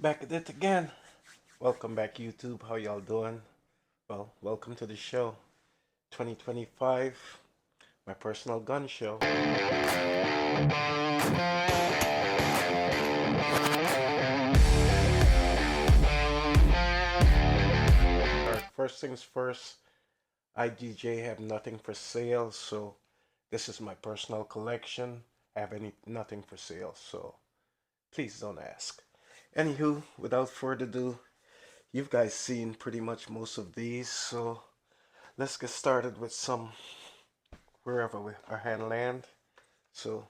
Back at it again. Welcome back, YouTube. How y'all doing? Well, welcome to the show. 2025, my personal gun show. Alright, first things first, IDJ have nothing for sale, so this is my personal collection. I have nothing for sale, so please don't ask. Anywho, without further ado, you've guys seen pretty much most of these, so let's get started with some wherever our hand land. So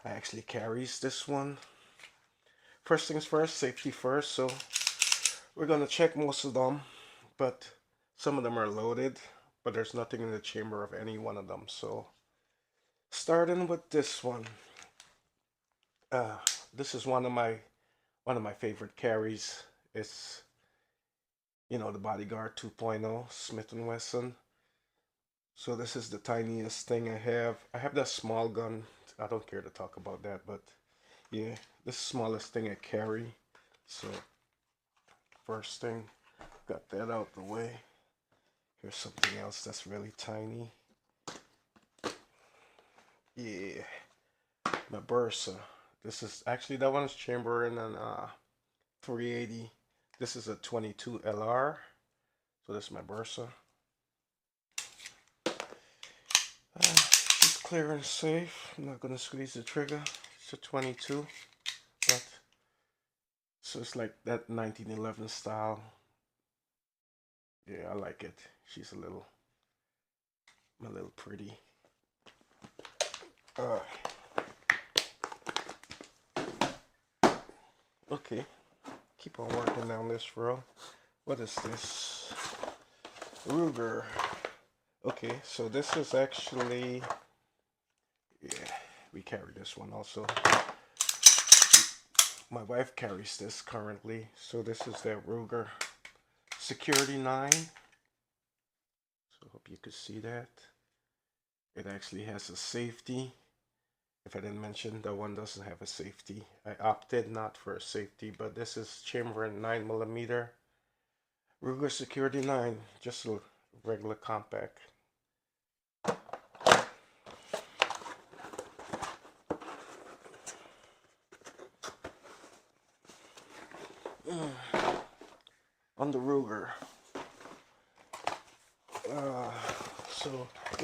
I actually carries this one. First things first, safety first. So we're gonna check most of them, but some of them are loaded, but there's nothing in the chamber of any one of them. So starting with this one, uh, this is one of my favorite carries. It's the Bodyguard 2.0 Smith& Wesson. So this is the tiniest thing I have. I have that small gun. I don't care to talk about that, but yeah, this is the smallest thing I carry. So first thing, got that out the way. Here's something else that's really tiny. Yeah, my Bursa. This is actually that one's chamber in an 380. This is a 22 LR. So this is my Bursa. She's clear and safe. I'm not gonna squeeze the trigger. It's a 22, but so it's like that 1911 style. Yeah, I like it. She's a little pretty. Uh, okay, keep on working down this row. What is this? Ruger. Okay, so this is actually, yeah, we carry this one also. My wife carries this currently, so this is that Ruger Security 9. So hope you could see that. It actually has a safety. If I didn't mention, that one doesn't have a safety. I opted not for a safety, but this is chamber in 9mm. Ruger Security 9, just a regular compact. On the Ruger.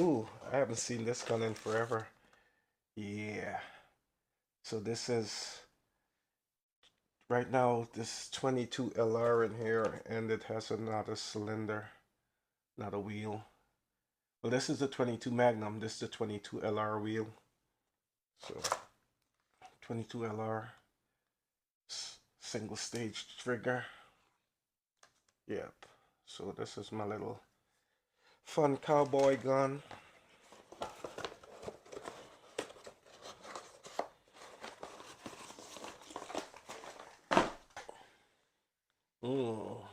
Ooh, I haven't seen this gun in forever. Yeah. So this is, right now, this 22 LR in here, and it has another cylinder, not a wheel. Well, this is the 22 Magnum. This is the 22 LR wheel. So, 22 LR, single stage trigger. Yep. So this is my little fun cowboy gun.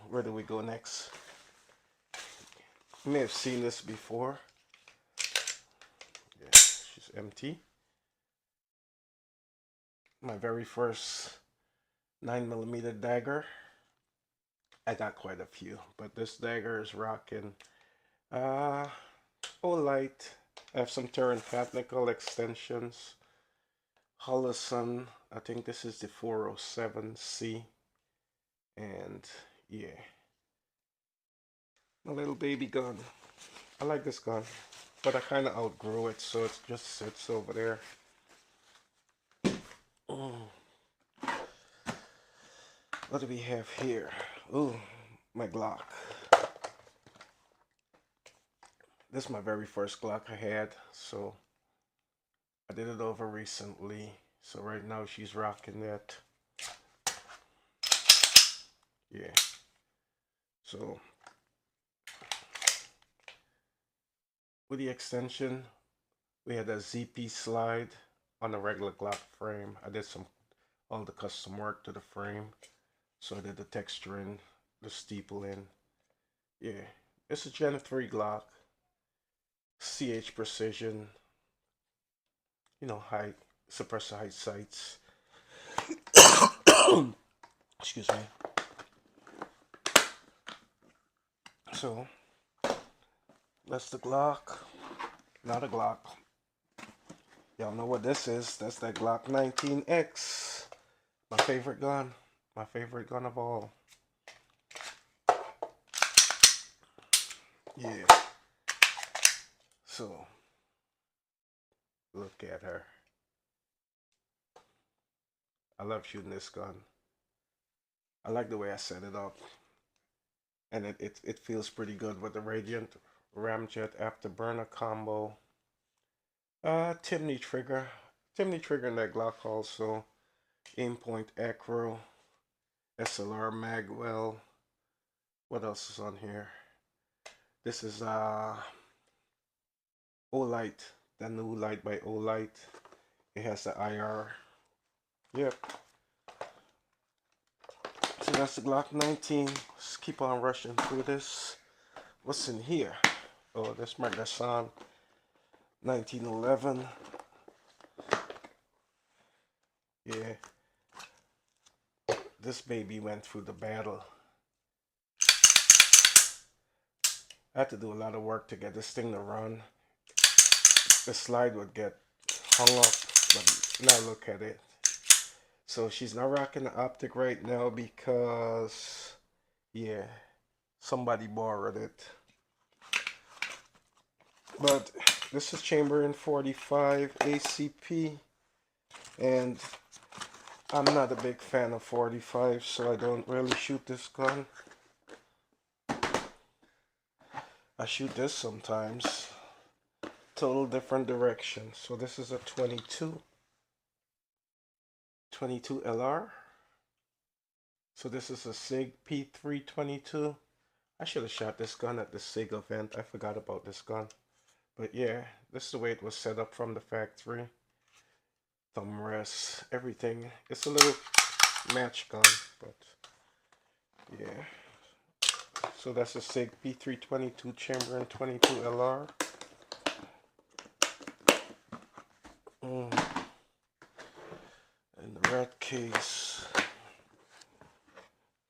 Where do we go next? You may have seen this before. Yeah, she's empty. My very first 9mm dagger. I got quite a few, but this dagger is rocking. Oh, light. I have some Terran Technical extensions. Holosun. I think this is the 407C. And yeah, my little baby gun. I like this gun, but I kind of outgrew it, so it just sits over there. What do we have here? Ooh, my Glock. This is my very first Glock I had, so I did it over recently. So right now she's rocking that. Yeah. So with the extension, we had a ZP slide on a regular Glock frame. I did all the custom work to the frame. So I did the texturing, the steepling. Yeah. It's a Gen 3 Glock. CH precision. High suppressor height sights. Excuse me. So that's the Glock. Not a Glock. Y'all know what this is. That's that Glock 19X. My favorite gun. My favorite gun of all. Yeah. So look at her. I love shooting this gun. I like the way I set it up. And it feels pretty good with the Radiant Ramjet Afterburner combo. Timney trigger. Timney trigger in that Glock also. Aim point acro. SLR magwell. What else is on here? This is Olight. The new light by Olight. It has the IR. Yep. So that's the Glock 19. Let's keep on rushing through this. What's in here? Oh, this Magasan 1911. Yeah. This baby went through the battle. I had to do a lot of work to get this thing to run. The slide would get hung up, but now look at it. So she's not rocking the optic right now because, yeah, somebody borrowed it. But this is chamber in 45 ACP, and I'm not a big fan of 45, so I don't really shoot this gun. I shoot this sometimes. Total different direction. So this is a 22 LR. So this is a SIG P322. I should have shot this gun at the SIG event. I forgot about this gun. But yeah, this is the way it was set up from the factory. Thumb rest, everything. It's a little match gun, but yeah. So that's a SIG P322 chamber in 22 LR. And the red case.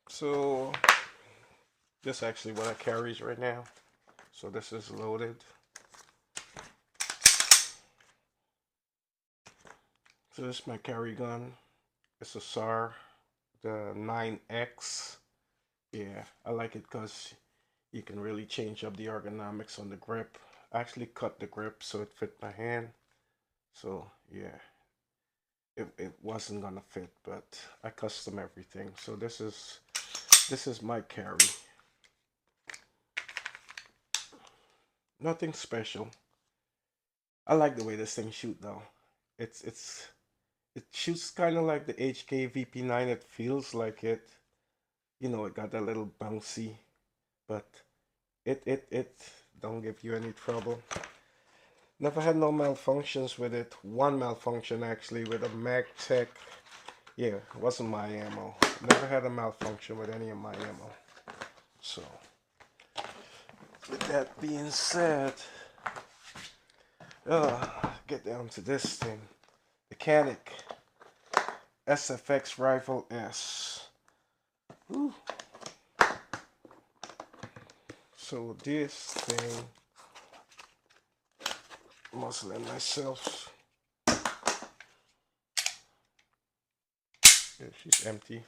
So this is actually what I carries right now. So this is loaded. So this is my carry gun. It's a SAR, the 9X. Yeah, I like it because you can really change up the ergonomics on the grip. I actually cut the grip so it fit my hand. So yeah, it wasn't gonna fit, but I custom everything. So this is my carry. Nothing special. I like the way this thing shoot though. It shoots kind of like the HK VP9. It feels like it. You know, it got that little bouncy, but it don't give you any trouble. Never had no malfunctions with it. One malfunction actually with a MagTech. Yeah, it wasn't my ammo. Never had a malfunction with any of my ammo. So, with that being said, get down to this thing. Mechanic SFX Rifle S. Whew. So this thing, muscling myself. Yeah, she's empty.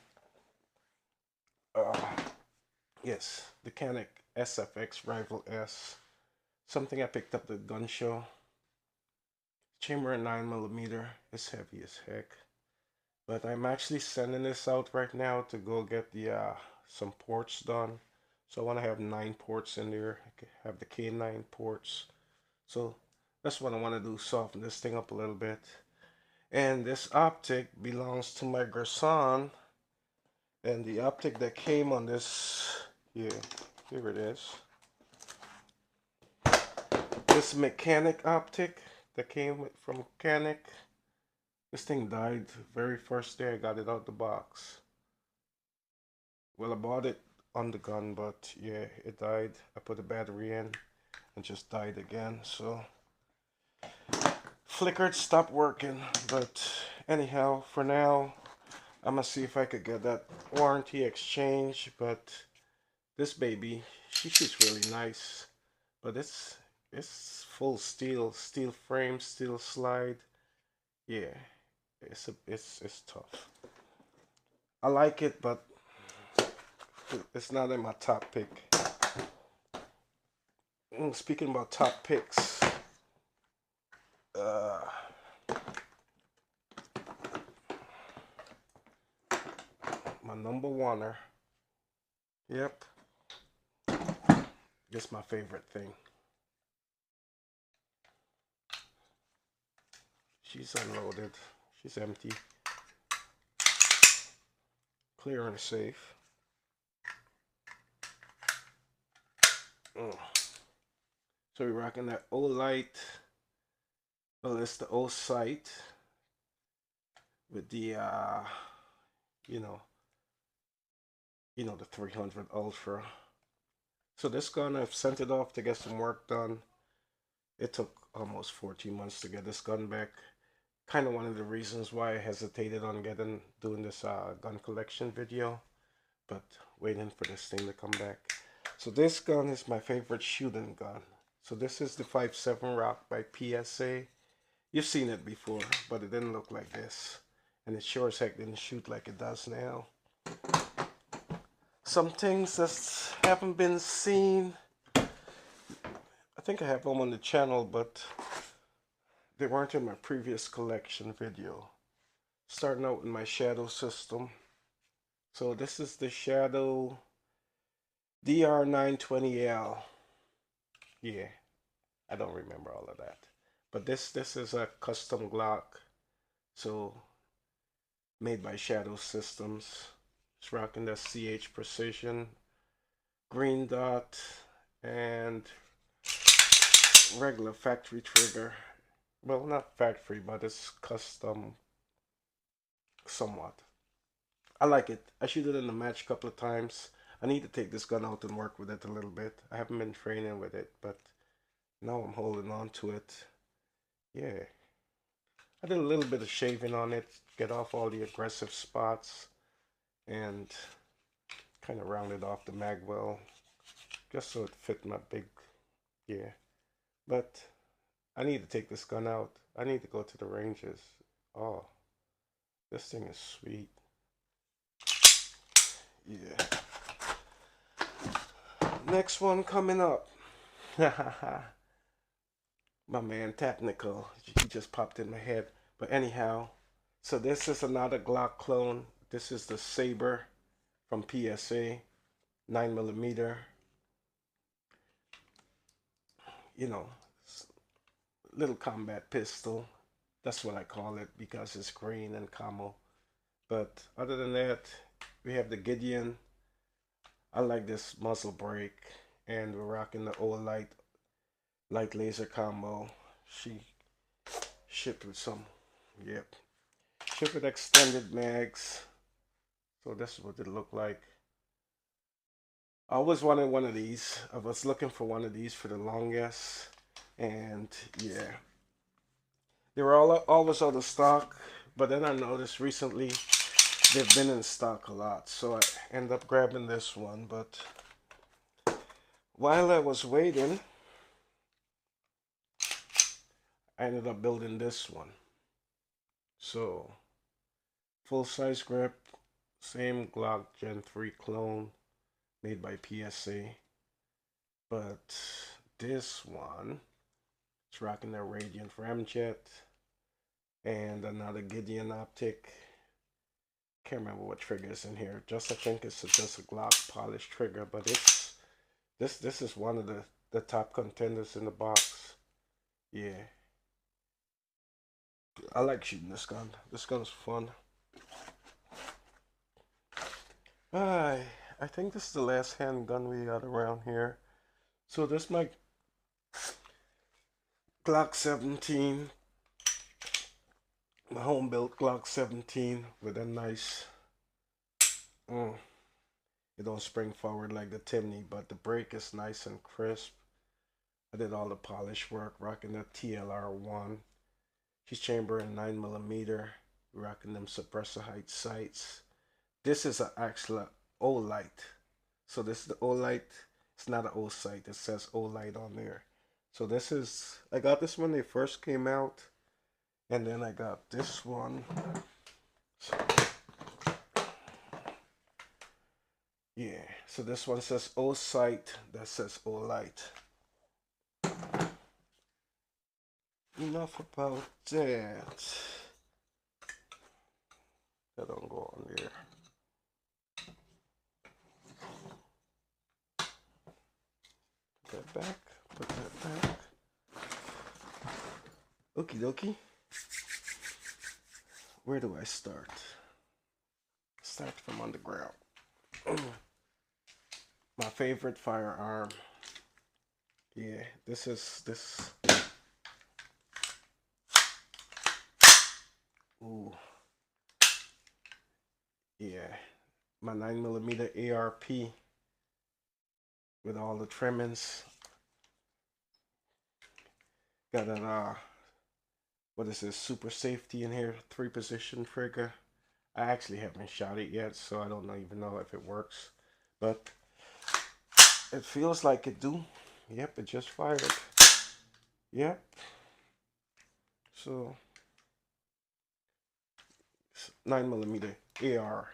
Yes, the Mechanic SFX Rifle S. Something I picked up at the gun show. Chamber 9mm. It's heavy as heck. But I'm actually sending this out right now to go get the some ports done. So I want to have 9 ports in there. Have the K9 ports. So that's what I want to do. Soften this thing up a little bit. And this optic belongs to my Gerson. And the optic that came on this, yeah, here it is. This Mechanic optic that came from Mechanic. This thing died very first day I got it out the box. Well, I bought it on the gun, but yeah, it died. I put a battery in and just died again. So flickered, stopped working. But anyhow, for now, I'm gonna see if I could get that warranty exchange, but this baby, she shoots really nice. But it's full steel frame, steel slide. Yeah, it's tough. I like it, but it's not in my top pick. Speaking about top picks, uh, my number oneer. Yep, this my favorite thing. She's unloaded. She's empty. Clear and safe. Mm. So we're rocking that old light. Well, it's the old sight with the you know, the 300 Ultra. So this gun, I've sent it off to get some work done. It took almost 14 months to get this gun back. Kind of one of the reasons why I hesitated on doing this gun collection video, but waiting for this thing to come back. So this gun is my favorite shooting gun. So this is the 5.7 Rock by PSA. You've seen it before, but it didn't look like this. And it sure as heck didn't shoot like it does now. Some things that haven't been seen. I think I have them on the channel, but they weren't in my previous collection video. Starting out with my shadow system. So this is the Shadow DR920L. Yeah, I don't remember all of that. But this is a custom Glock. So made by Shadow Systems. It's rocking the CH Precision, green dot, and regular factory trigger. Well, not factory, but it's custom somewhat. I like it. I shoot it in the match a couple of times. I need to take this gun out and work with it a little bit. I haven't been training with it, but now I'm holding on to it. Yeah. I did a little bit of shaving on it, get off all the aggressive spots, and kind of rounded off the mag well, just so it fit my big, yeah. But I need to take this gun out. I need to go to the ranges. Oh, this thing is sweet. Yeah. Next one coming up. My man Technical. He just popped in my head. But anyhow, so this is another Glock clone. This is the Saber from PSA, 9mm. You know, little combat pistol. That's what I call it because it's green and camo. But other than that, we have the Gideon. I like this muzzle brake, and we're rocking the old light laser combo. She shipped with some, yep, shipped with extended mags. So this is what it looked like. I always wanted one of these. I was looking for one of these for the longest, and yeah, they were all always out of stock. But then I noticed recently they've been in stock a lot, so I ended up grabbing this one. But while I was waiting, I ended up building this one. So full size grip, same Glock Gen 3 clone made by PSA, but this one is rocking their Radiant Ramjet and another Gideon optic. Can't remember what trigger is in here. Just I think it's just a Glock polished trigger, but it's this is one of the top contenders in the box. Yeah, I like shooting this gun. This gun's fun. I think this is the last handgun we got around here. So this my Glock 17, my home built Glock 17 with a nice, mm, it don't spring forward like the Timney, but the brake is nice and crisp. I did all the polish work, rocking the TLR1. She's chamber in 9mm rocking them suppressor height sights. This is an actual O-light. So this is the O-light. It's not an O-sight. It says O-light on there. So this is, I got this when they first came out. And then I got this one. So, yeah, so this one says O-sight. That says O-light. Enough about that. That don't go on there. Put that back. Put that back. Okie dokie. Where do I start? Start from underground. My favorite firearm. Yeah, this is this. Ooh. Yeah, my 9mm ARP with all the trimmings. Got an what is this, super safety in here, 3-position trigger. I actually haven't shot it yet, so I don't even know if it works, but it feels like it do. Yep, it just fired. Yep. So 9mm AR.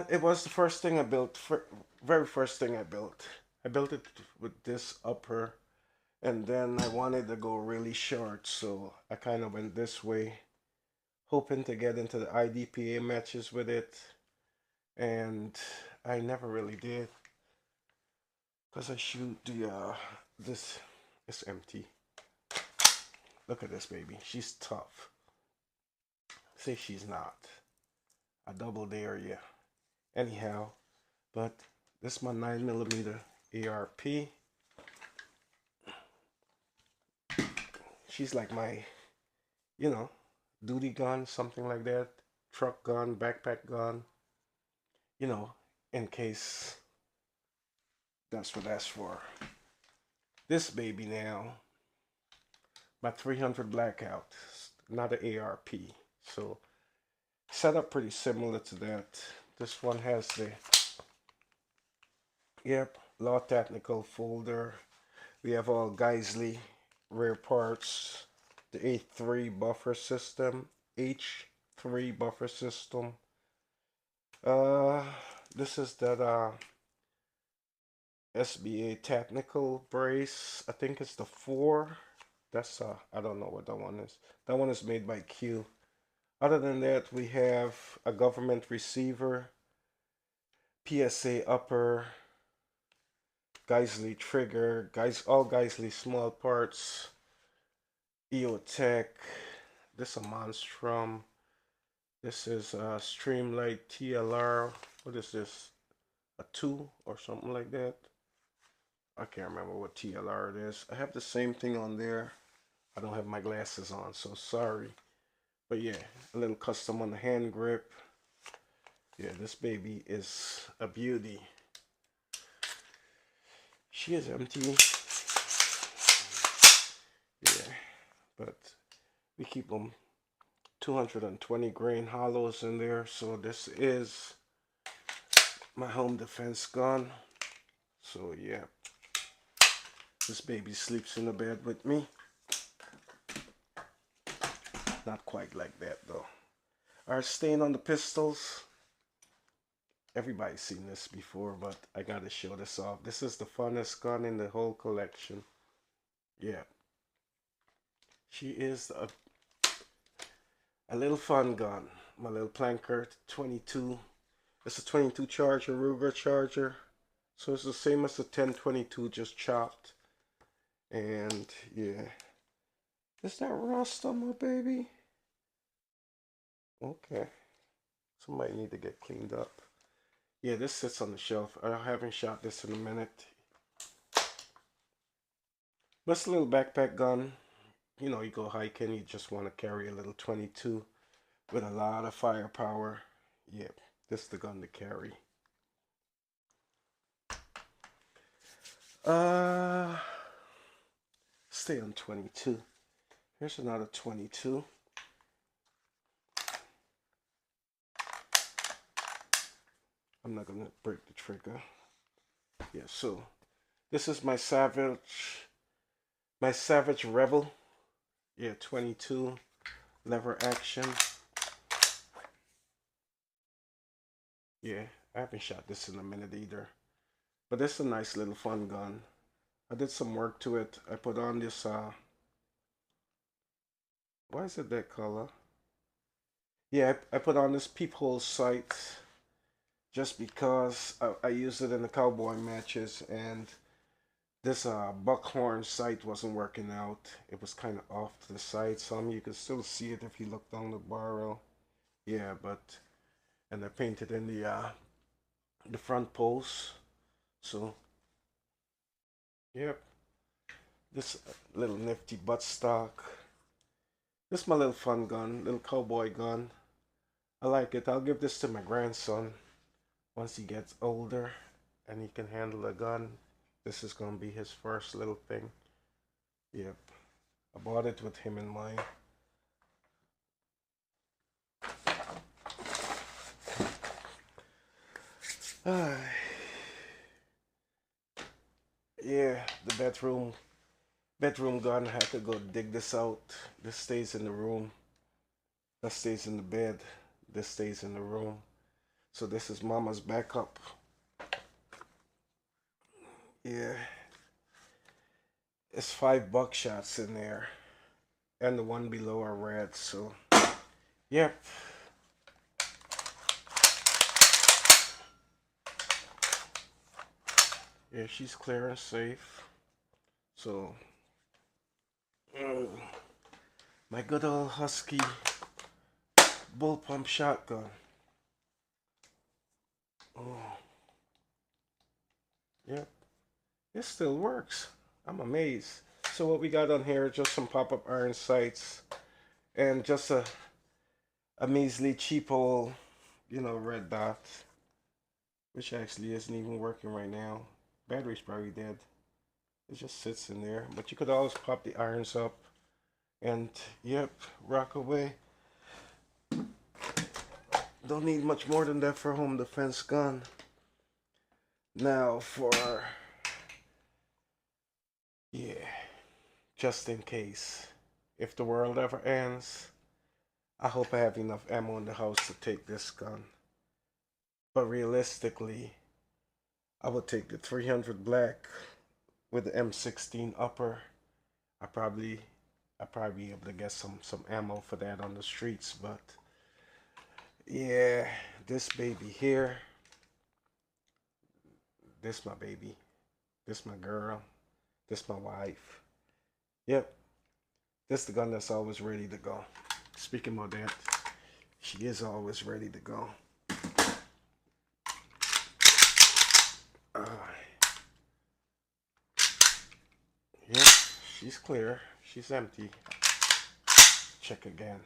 It was the first thing I built. Very first thing I built. I built it with this upper, and then I wanted to go really short, so I kind of went this way, hoping to get into the IDPA matches with it, and I never really did, because I shoot the this is empty. Look at this baby. She's tough. Say she's not. I double dare you. Anyhow, but this is my 9mm ARP. She's like my, you know, duty gun, something like that. Truck gun, backpack gun. You know, in case that's what that's for. This baby now, my 300 Blackout, not an ARP. So set up pretty similar to that. This one has the, yep, Law Technical folder. We have all Geisley rear parts, the H3 buffer system, H3 buffer system. This is that SBA technical brace. I think it's the 4. That's I don't know what that one is. That one is made by Q. Other than that, we have a government receiver, PSA upper, Geisley trigger, all Geisley small parts, EOTech. This is a Monstrum. This is a Streamlight TLR. What is this? A 2 or something like that? I can't remember what TLR it is. I have the same thing on there. I don't have my glasses on, so sorry. But yeah, a little custom on the hand grip. Yeah, this baby is a beauty. She is empty. Yeah, but we keep them 220 grain hollows in there. So this is my home defense gun. So yeah, this baby sleeps in the bed with me. Not quite like that though. Alright, staying on the pistols. Everybody's seen this before, but I gotta show this off. This is the funnest gun in the whole collection. Yeah. She is a little fun gun. My little Planker 22. It's a 22 Charger, Ruger Charger. So it's the same as the 1022, just chopped. And yeah. Is that rust on my baby? Okay. Somebody need to get cleaned up. Yeah, this sits on the shelf. I haven't shot this in a minute. But it's a little backpack gun. You know, you go hiking, you just want to carry a little 22 with a lot of firepower. Yeah, this is the gun to carry. Stay on 22. Here's another 22. I'm not gonna break the trigger. Yeah, so this is my Savage Rebel. Yeah, 22 lever action. Yeah, I haven't shot this in a minute either. But this is a nice little fun gun. I did some work to it. I put on this why is it that color? Yeah, I put on this peephole sight just because I used it in the cowboy matches, and this buckhorn sight wasn't working out. It was kind of off to the side. Some you can still see it if you look down the barrel. Yeah, but and I painted in the front post. So yep, this little nifty buttstock. This is my little fun gun, little cowboy gun. I like it. I'll give this to my grandson once he gets older and he can handle a gun. This is gonna be his first little thing. Yep, I bought it with him in mind. Yeah, the bedroom gun. I had to go dig this out. This stays in the room. That stays in the bed. This stays in the room. So this is Mama's backup. Yeah, it's 5 buckshots in there, and the one below are red. So yep. Yeah, she's clear and safe. So my good old Husky bullpump shotgun. Oh, yep, it still works. I'm amazed. So what we got on here is just some pop-up iron sights and just a measly cheap old, red dot, which actually isn't even working right now. Battery's probably dead. It just sits in there. But you could always pop the irons up and, yep, rock away. Don't need much more than that for a home defense gun. Now yeah, just in case. If the world ever ends, I hope I have enough ammo in the house to take this gun. But realistically, I would take the 300 black with the M16 upper. I probably be able to get some ammo for that on the streets, but yeah, this baby here, this my baby, this my girl, this my wife. Yep, this the gun that's always ready to go. Speaking of that, she is always ready to go. Uh, yep, she's clear. She's empty. Check again.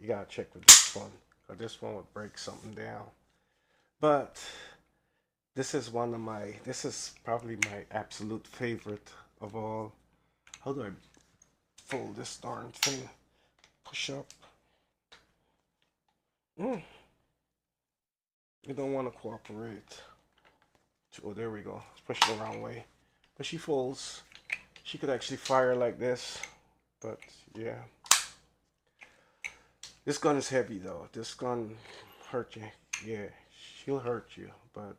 You gotta check with this one, or this one would break something down. But this is probably my absolute favorite of all. How do I fold this darn thing? Push up. You don't want to cooperate. Oh, there we go. Let's push it the wrong way. But she folds. She could actually fire like this. But yeah. This gun is heavy though. This gun hurt you. Yeah, she'll hurt you, but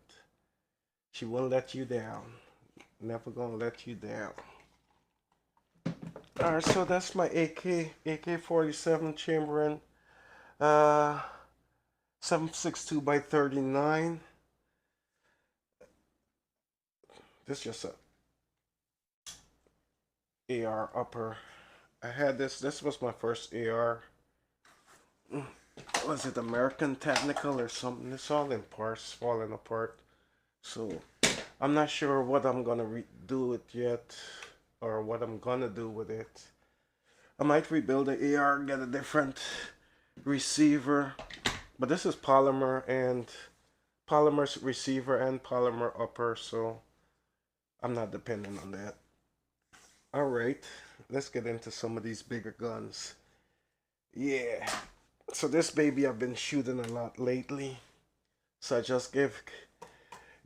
she won't let you down. Never gonna let you down. Alright, so that's my AK-47 Chamberin. Uh 7.62 by 39. This is just a AR upper. I had this was my first AR. Was it American Technical or something? It's all in parts, falling apart. So I'm not sure what I'm gonna do it yet, or what I'm gonna do with it. I might rebuild the AR, get a different receiver, but this is polymer receiver and polymer upper, so I'm not dependent on that. All right, let's get into some of these bigger guns. Yeah, so this baby I've been shooting a lot lately. So I just give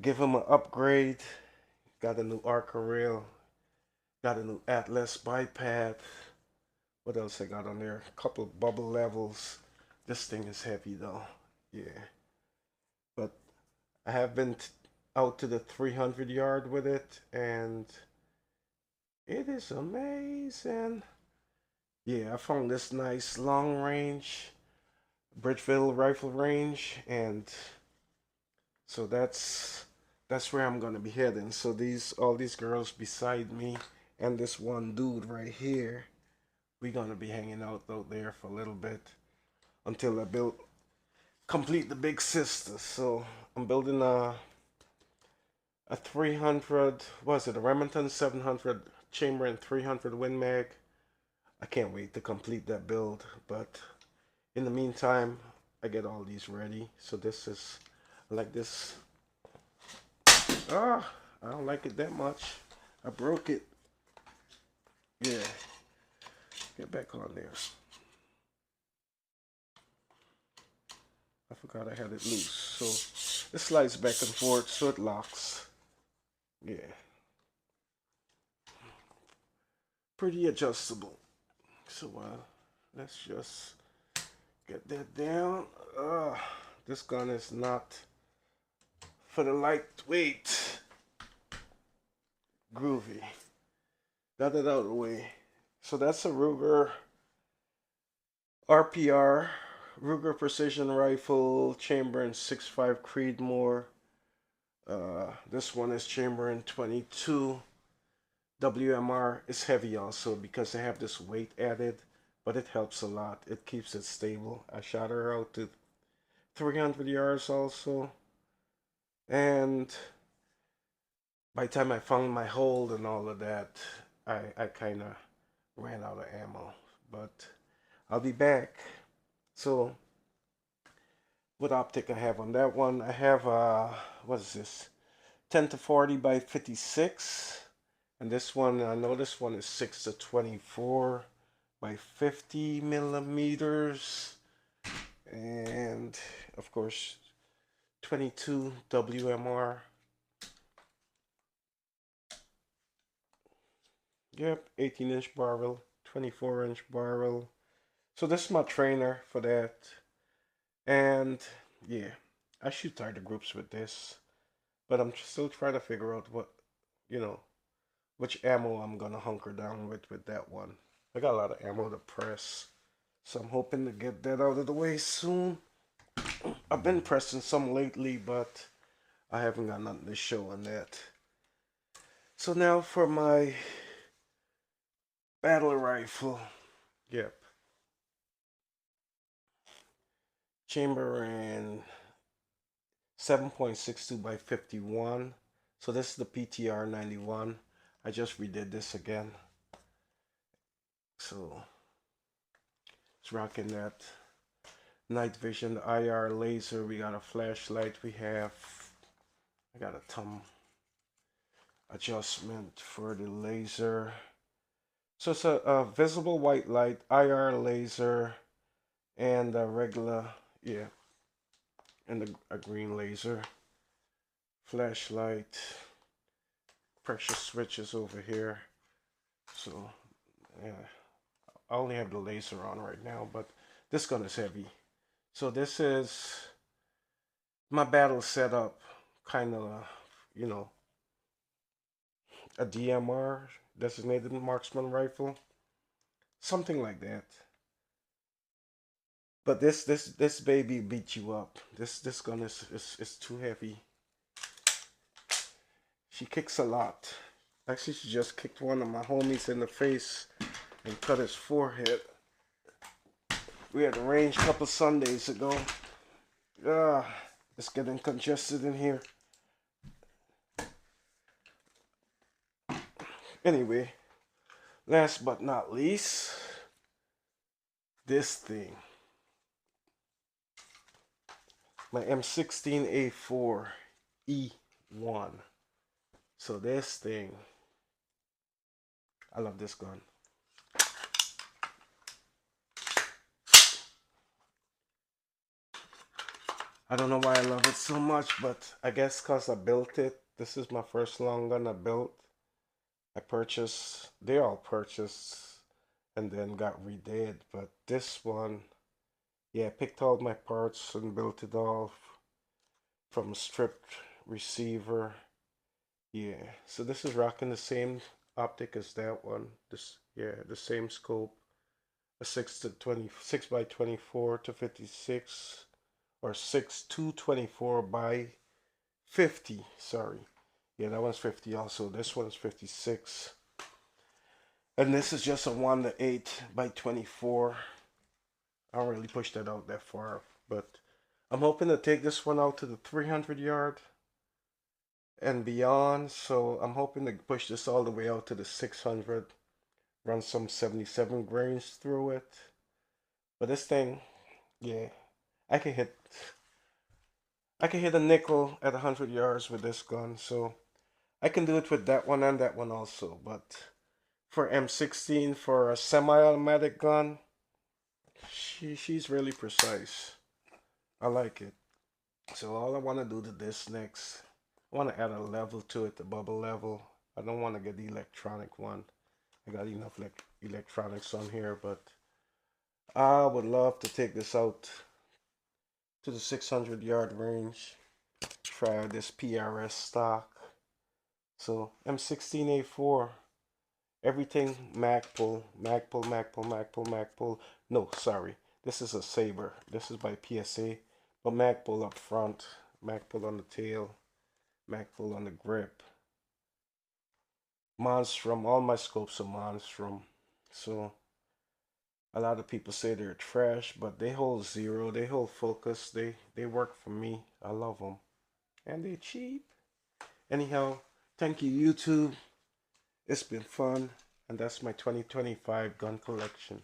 him an upgrade. Got a new Arca rail. Got a new Atlas bipod. What else I got on there? A couple of bubble levels. This thing is heavy though. Yeah. But I have been out to the 300 yard with it, and it is amazing. Yeah, I found this nice long range Bridgeville rifle range, and so that's where I'm gonna be heading. So these all these girls beside me and this one dude right here, we're gonna be hanging out there for a little bit until I complete the big sister. So I'm building a 300, was it a Remington 700 chamber and 300 Win Mag. I can't wait to complete that build, but in the meantime, I get all these ready. So this is like this. Ah, I don't like it that much. I broke it. Yeah, get back on there. I forgot I had it loose. So it slides back and forth, so it locks. Yeah, pretty adjustable. So let's just get that down. This gun is not for the lightweight. Groovy. Got it out of the way. So that's a Ruger RPR, Ruger Precision Rifle, chamber in 6.5 Creedmoor. This one is chamber in 22. WMR is heavy also because they have this weight added, but it helps a lot. It keeps it stable. I shot her out to 300 yards also, and by the time I found my hold and all of that, I kind of ran out of ammo. But I'll be back. So what optic I have on that one? I have what is this? 10 to 40 by 56, and this one, I know this one is 6 to 24 by 50 millimeters, and of course 22 WMR. Yep, 18-inch barrel, 24-inch barrel. So this is my trainer for that. And yeah, I shoot tighter groups with this, but I'm still trying to figure out you know, which ammo I'm gonna hunker down with that one. I got a lot of ammo to press, so I'm hoping to get that out of the way soon. I've been pressing some lately, but I haven't got nothing to show on that. So now for my battle rifle. Yep. Chamber in 7.62 by 51. So this is the PTR 91. I just redid this again. So it's rocking that night vision, the IR laser. We got a flashlight. I got a thumb adjustment for the laser. So it's a visible white light, IR laser, and a regular, yeah, and a green laser. Flashlight, pressure switches over here. So yeah, I only have the laser on right now, but this gun is heavy. So this is my battle setup, kind of, you know, a DMR, designated marksman rifle, something like that. But this baby beats you up. This gun is too heavy. She kicks a lot. Actually, she just kicked one of my homies in the face and cut his forehead. We had a range a couple Sundays ago. It's getting congested in here. Anyway, last but not least, this thing. My M16A4 E1. So this thing, I love this gun. I don't know why I love it so much, but I guess because I built it. This is my first long gun I built. I purchased, they all purchased and then got redid. But this one, yeah, I picked all my parts and built it all from a stripped receiver. Yeah, so this is rocking the same optic as that one. This, yeah, the same scope. A 6 by 24 to 56, or 6 to 24 by 50. Sorry. Yeah, that one's 50 also. This one's 56. And this is just a 1 to 8 by 24. I don't really push that out that far, but I'm hoping to take this one out to the 300 yard and beyond. So I'm hoping to push this all the way out to the 600, run some 77 grains through it. But this thing, yeah, I can hit I can hit a nickel at 100 yards with this gun. So I can do it with that one and that one also. But for M16 for a semi-automatic gun, she's really precise. I like it. So all I want to do to this next, I want to add a level to it, the bubble level. I don't want to get the electronic one. I got enough electronics on here, but I would love to take this out to the 600 yard range. Try this PRS stock. So M16A4, everything mag pull, mag pull, mag pull, mag pull, mag pull. No, sorry, this is a Saber. This is by PSA, but mag pull up front, mag pull on the tail, mag pull on the grip. Monstrum, all my scopes are Monstrum. So a lot of people say they're trash, but they hold zero, they hold focus, they work for me. I love them, and they cheap. Anyhow, thank you YouTube. It's been fun, and that's my 2025 gun collection.